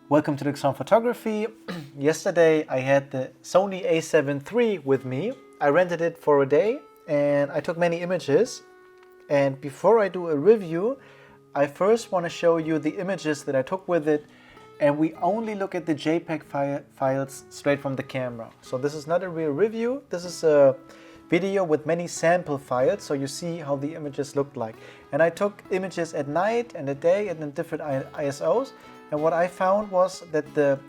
Welcome to Dixon Photography. Yesterday I had the Sony a7III with me. I rented it for a day and I took many images. And before I do a review, I first want to show you the images that I took with it, and we only look at the JPEG files straight from the camera. So this is not a real review, this is a video with many sample files, so you see how the images looked like. And I took images at night and at day and in different ISOs. And what I found was that the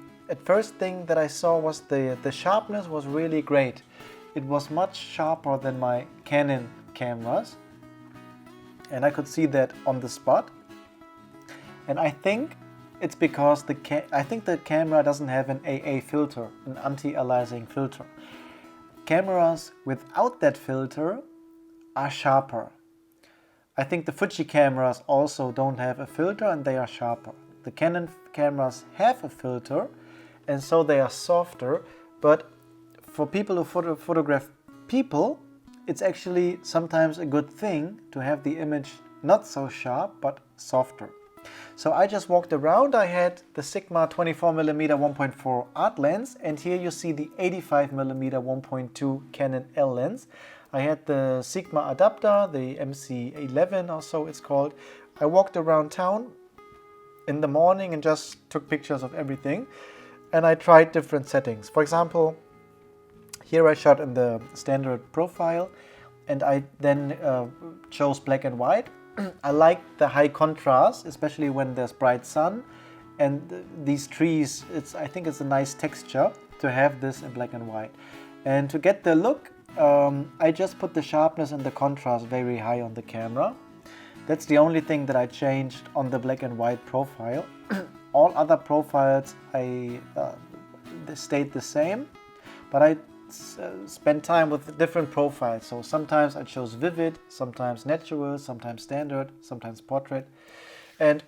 first thing that I saw was the sharpness was really great. It was much sharper than my Canon cameras, and I could see that on the spot. And I think it's because the camera doesn't have an AA filter, an anti-aliasing filter. Cameras without that filter are sharper. I think the Fuji cameras also don't have a filter and they are sharper. The Canon cameras have a filter and so they are softer, but for people who photograph people, it's actually sometimes a good thing to have the image not so sharp but softer. So I just walked around. I had the Sigma 24mm 1.4 art lens, and here you see the 85mm 1.2 Canon L lens. I had the Sigma adapter, the MC11 or so it's called. I walked around town in the morning and just took pictures of everything, and I tried different settings. For example, here I shot in the standard profile and I then chose black and white. I like the high contrast, especially when there's bright sun and these trees. I think it's a nice texture to have this in black and white. And to get the look, I just put the sharpness and the contrast very high on the camera. That's the only thing that I changed on the black and white profile. All other profiles they stayed the same, but I spend time with different profiles. So sometimes I chose vivid, sometimes natural, sometimes standard, sometimes portrait. And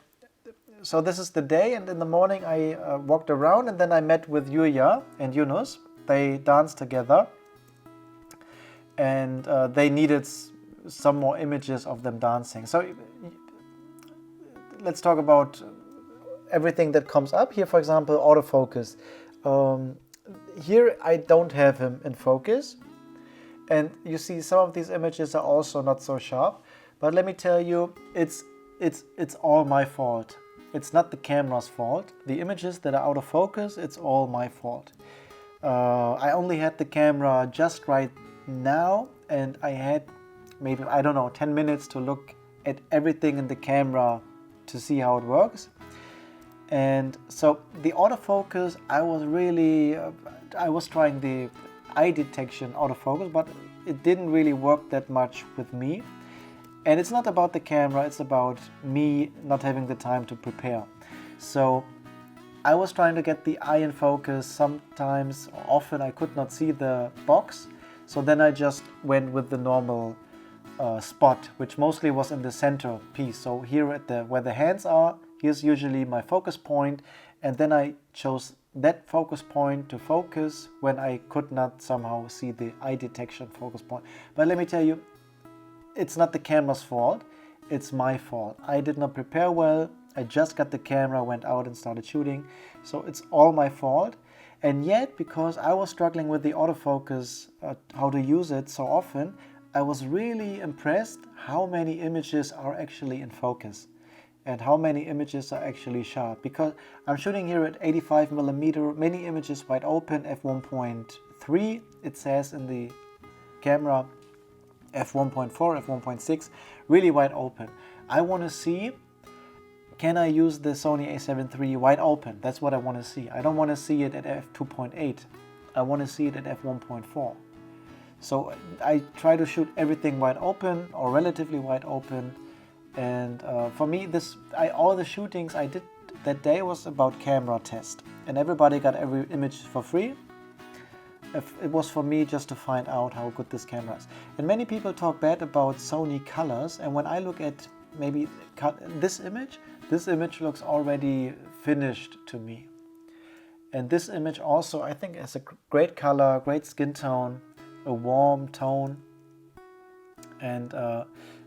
so this is the day, and in the morning I walked around and then I met with Yuya and Yunus. They danced together and they needed some more images of them dancing. So let's talk about everything that comes up here. For example, autofocus. Here I don't have him in focus, and you see some of these images are also not so sharp, but let me tell you, it's all my fault. It's not the camera's fault. The images that are out of focus, it's all my fault. I only had the camera just right now, and I had maybe, I don't know, 10 minutes to look at everything in the camera to see how it works. And so the autofocus, I was trying the eye detection autofocus, but it didn't really work that much with me. And it's not about the camera, it's about me not having the time to prepare. So I was trying to get the eye in focus. Sometimes, often I could not see the box. So then I just went with the normal spot, which mostly was in the center piece. So here at where the hands are, here's usually my focus point, and then I chose that focus point to focus when I could not somehow see the eye detection focus point. But let me tell you, it's not the camera's fault, it's my fault. I did not prepare well, I just got the camera, went out and started shooting, so it's all my fault. And yet, because I was struggling with the autofocus, how to use it so often, I was really impressed how many images are actually in focus and how many images are actually sharp, because I'm shooting here at 85mm, many images wide open, f1.3 it says in the camera, f1.4, f1.6, really wide open. I want to see, can I use the Sony a7III wide open? That's what I want to see. I don't want to see it at f2.8, I want to see it at f1.4. So I try to shoot everything wide open or relatively wide open. And for me, all the shootings I did that day was about camera test, and everybody got every image for free. It was for me just to find out how good this camera is. And many people talk bad about Sony colors, and when I look at maybe this image looks already finished to me. And this image also, I think, has a great color, great skin tone, a warm tone. And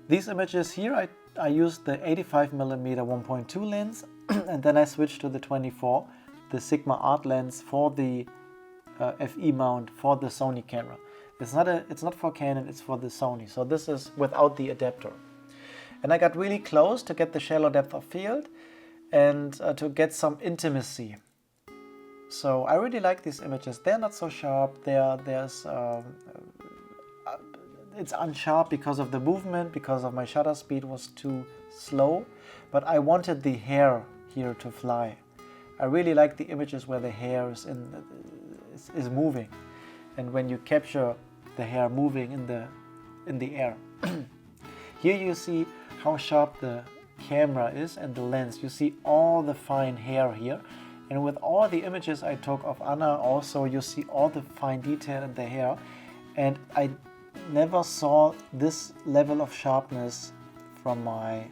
these images here, I used the 85mm 1.2 lens and then I switched to the 24 the Sigma art lens for the FE mount for the Sony camera. It's not for Canon, it's for the Sony. So this is without the adapter. And I got really close to get the shallow depth of field and to get some intimacy. So I really like these images. They're not so sharp. It's unsharp because of the movement, because of my shutter speed was too slow. But I wanted the hair here to fly. I really like the images where the hair is moving, and when you capture the hair moving in the air. Here you see how sharp the camera is and the lens. You see all the fine hair here, and with all the images I took of Anna also you see all the fine detail in the hair, and I never saw this level of sharpness from my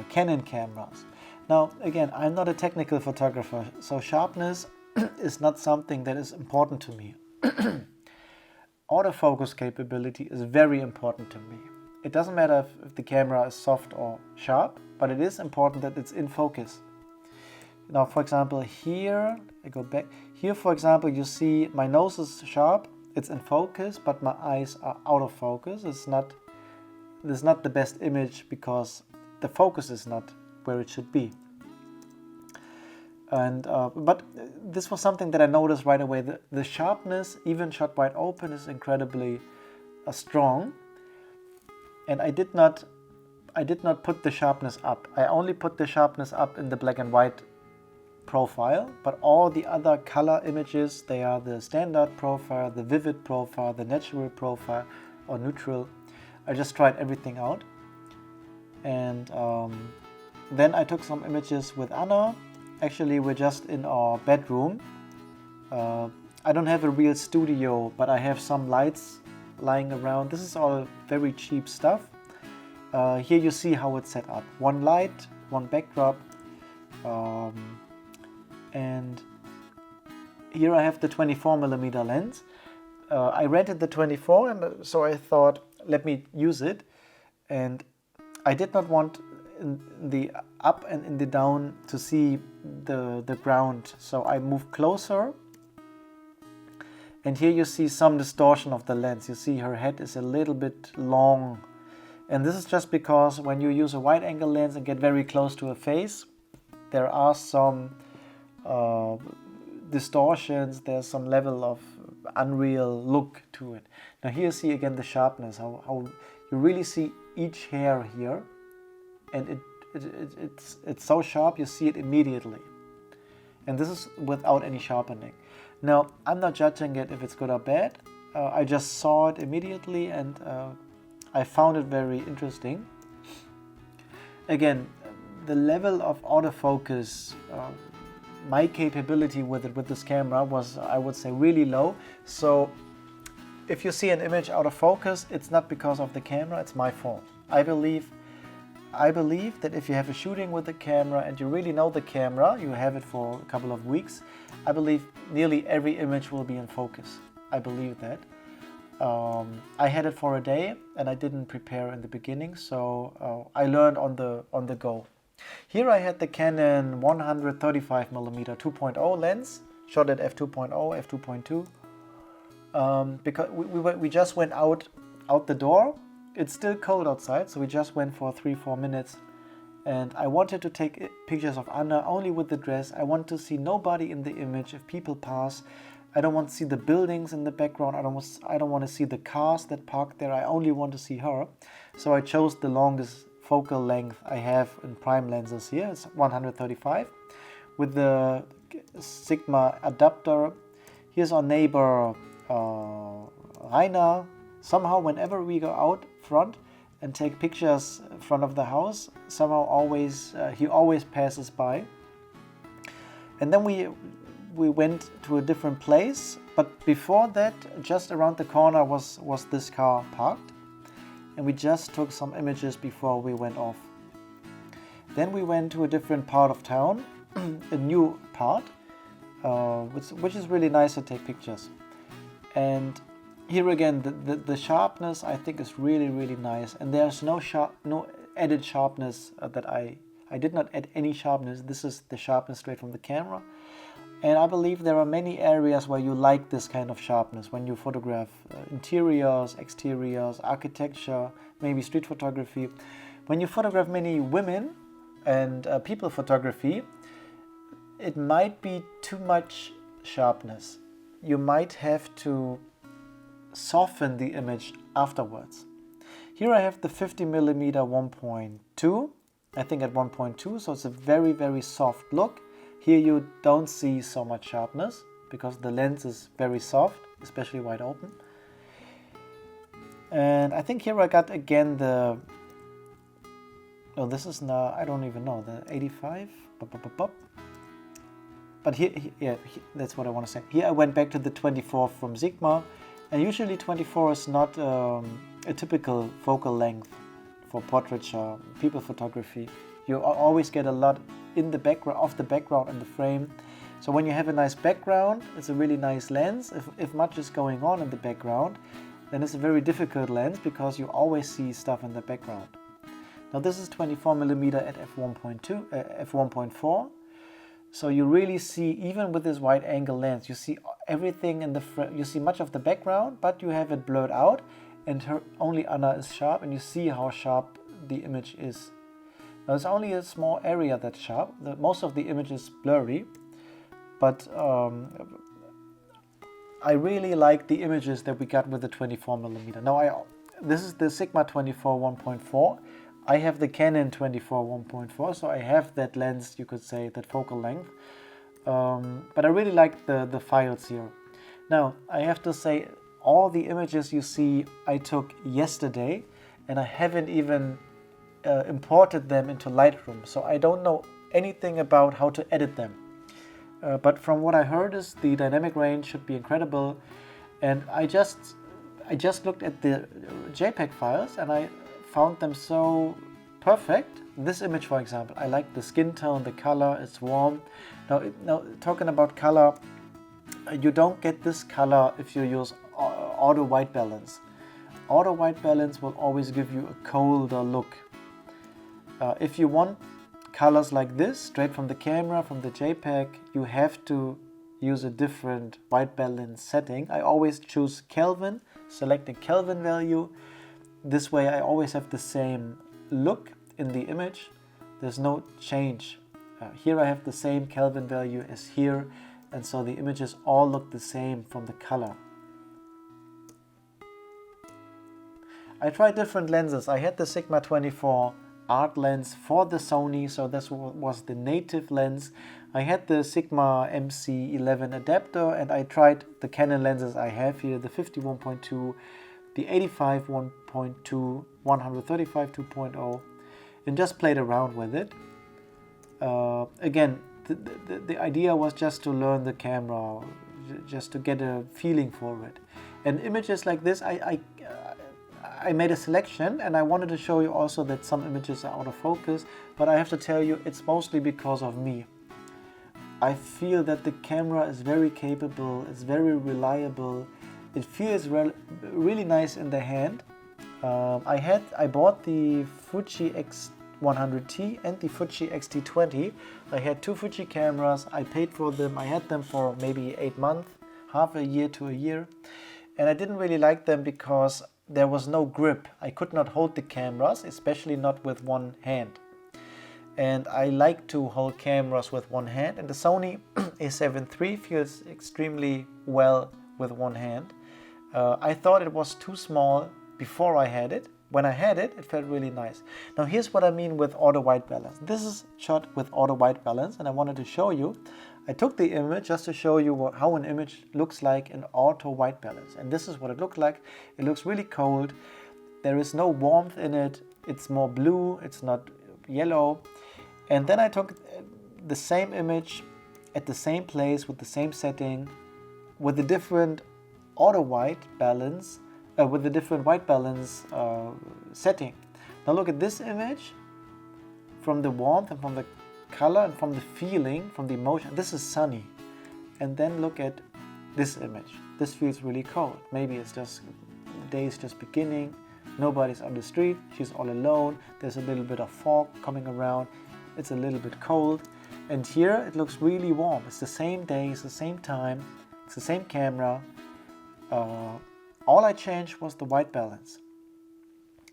Canon cameras. Now again, I'm not a technical photographer, so sharpness is not something that is important to me. Autofocus capability is very important to me. It doesn't matter if the camera is soft or sharp, but it is important that it's in focus. Now, for example, here, I go back. Here, for example, you see my nose is sharp, it's in focus, but my eyes are out of focus. This is not the best image because the focus is not where it should be. And but this was something that I noticed right away. The sharpness, even shot wide open, is incredibly strong. And I did not put the sharpness up. I only put the sharpness up in the black and white profile. But all the other color images, they are the standard profile, the vivid profile, the natural profile, or neutral. I just tried everything out. And then I took some images with Anna. Actually, we're just in our bedroom. I don't have a real studio, but I have some lights lying around. This is all very cheap stuff. Here you see how it's set up. One light, one backdrop. And here I have the 24mm lens. I rented the 24, and so I thought, let me use it. And I did not want in the up and in the down to see the ground, so I moved closer, and here you see some distortion of the lens. You see her head is a little bit long, and this is just because when you use a wide angle lens and get very close to a face, there are some distortions, there's some level of unreal look to it. Now here you see again the sharpness, how you really see each hair here, and it's so sharp you see it immediately. And this is without any sharpening. Now, I'm not judging it if it's good or bad. I just saw it immediately, and I found it very interesting. Again, the level of autofocus, my capability with this camera was, I would say, really low. So if you see an image out of focus, it's not because of the camera, it's my fault. I believe that if you have a shooting with the camera and you really know the camera, you have it for a couple of weeks, I believe nearly every image will be in focus. I believe that. I had it for a day and I didn't prepare in the beginning, so I learned on the go. Here I had the Canon 135mm 2.0 lens, shot at f2.0, f2.2, because we just went out the door. It's still cold outside, so we just went for 3-4 minutes, and I wanted to take pictures of Anna only with the dress. I want to see nobody in the image. If people pass, I don't want to see the buildings in the background. I don't want to see the cars that parked there. I only want to see her. So I chose the longest focal length I have in prime lenses here. It's 135 with the Sigma adapter. Here's our neighbor Rainer. Somehow whenever we go out front and take pictures in front of the house, somehow he always passes by. And then we went to a different place, but before that, just around the corner was this car parked, and we just took some images before we went off. Then we went to a different part of town, a new part, which is really nice to take pictures. And here again, the sharpness I think is really, really nice, and there's no added sharpness that I I did not add any sharpness. This is the sharpness straight from the camera. And I believe there are many areas where you like this kind of sharpness when you photograph interiors, exteriors, architecture, maybe street photography. When you photograph many women and people photography, it might be too much sharpness. You might have to soften the image afterwards. Here I have the 50mm 1.2, I think at 1.2, so it's a very, very soft look. Here you don't see so much sharpness because the lens is very soft, especially wide open. And I think here I got again the, oh, this is now, I don't even know, the 85. But here, yeah, that's what I want to say. Here I went back to the 24 from Sigma, and usually 24 is not a typical focal length for portraiture, people photography. You always get a lot in the background, of the background in the frame. So when you have a nice background, it's a really nice lens. If much is going on in the background, then it's a very difficult lens because you always see stuff in the background. Now this is 24mm at f1.4. So you really see, even with this wide angle lens, you see everything in the frame. You see much of the background, but you have it blurred out, and only Anna is sharp, and you see how sharp the image is. Now it's only a small area that's sharp. Most of the image is blurry, but I really like the images that we got with the 24mm. Now this is the Sigma 24 1.4. I have the Canon 24 1.4, so I have that lens, you could say, that focal length. But I really like the files here. Now I have to say, all the images you see I took yesterday, and I haven't even imported them into Lightroom, so I don't know anything about how to edit them. But from what I heard is the dynamic range should be incredible, and I just looked at the JPEG files and I found them so perfect. This image, for example, I like the skin tone, the color, it's warm. Now talking about color, you don't get this color if you use auto white balance. Auto white balance will always give you a colder look. If you want colors like this, straight from the camera, from the JPEG, you have to use a different white balance setting. I always choose Kelvin, select a Kelvin value. This way I always have the same look in the image. There's no change. Here I have the same Kelvin value as here, and so the images all look the same from the color. I tried different lenses. I had the Sigma 24 art lens for the Sony, so this was the native lens. I had the Sigma MC11 adapter, and I tried the Canon lenses I have here, the 50 1.2, the 85 1.2, 135 2.0, and just played around with it. Again, the idea was just to learn the camera, just to get a feeling for it. And images like this, I made a selection, and I wanted to show you also that some images are out of focus, but I have to tell you, it's mostly because of me. I feel that the camera is very capable, it's very reliable, it feels really nice in the hand. I bought the Fuji X100T and the Fuji X-T20. I had two Fuji cameras, I paid for them, I had them for maybe 8 months, half a year to a year, and I didn't really like them because there was no grip. I could not hold the cameras, especially not with one hand. And I like to hold cameras with one hand, and the Sony a7III feels extremely well with one hand. I thought it was too small before I had it. When I had it, it felt really nice. Now here's what I mean with auto white balance. This is shot with auto white balance, and I wanted to show you. I took the image just to show you how an image looks like in auto white balance. And this is what it looked like. It looks really cold. There is no warmth in it. It's more blue, it's not yellow. And then I took the same image at the same place with the same setting with a different auto white balance, with a different white balance setting. Now look at this image from the warmth and from the color and from the feeling, from the emotion. This is sunny. And then look at this image. This feels really cold. Maybe it's just, the day is just beginning. Nobody's on the street. She's all alone. There's a little bit of fog coming around. it's a little bit cold. And here it looks really warm. It's the same day, it's the same time, it's the same camera. All I changed was the white balance.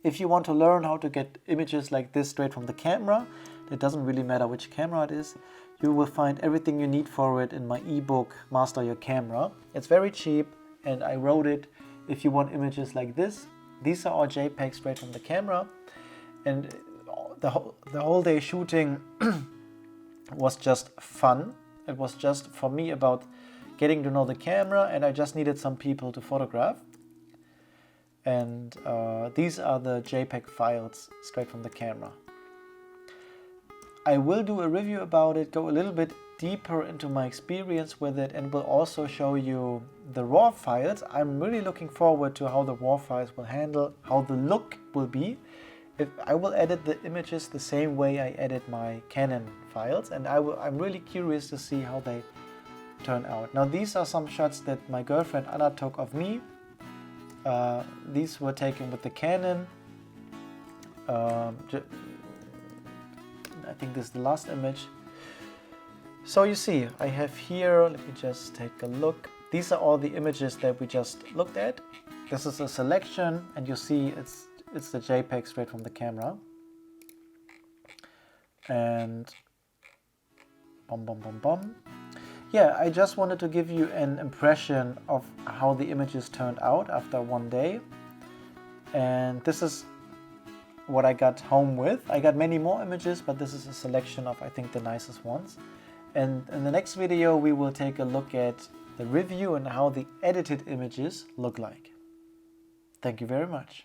If you want to learn how to get images like this straight from the camera, it doesn't really matter which camera it is, you will find everything you need for it in my ebook, Master Your Camera. It's very cheap, and I wrote it if you want images like this. These are all JPEGs straight from the camera, and the whole day shooting was just fun. It was just for me about getting to know the camera, and I just needed some people to photograph. And these are the JPEG files straight from the camera. I will do a review about it, go a little bit deeper into my experience with it, and will also show you the RAW files. I'm really looking forward to how the RAW files will handle, how the look will be. If I will edit the images the same way I edit my Canon files, and I'm really curious to see how they turn out. Now these are some shots that my girlfriend Anna took of me. These were taken with the Canon. I think this is the last image. So you see, I have here, let me just take a look. These are all the images that we just looked at. This is a selection, and you see it's the JPEG straight from the camera. And yeah, I just wanted to give you an impression of how the images turned out after one day. And this is what I got home with. I got many more images, but this is a selection of, I think, the nicest ones. And in the next video, we will take a look at the review and how the edited images look like. Thank you very much.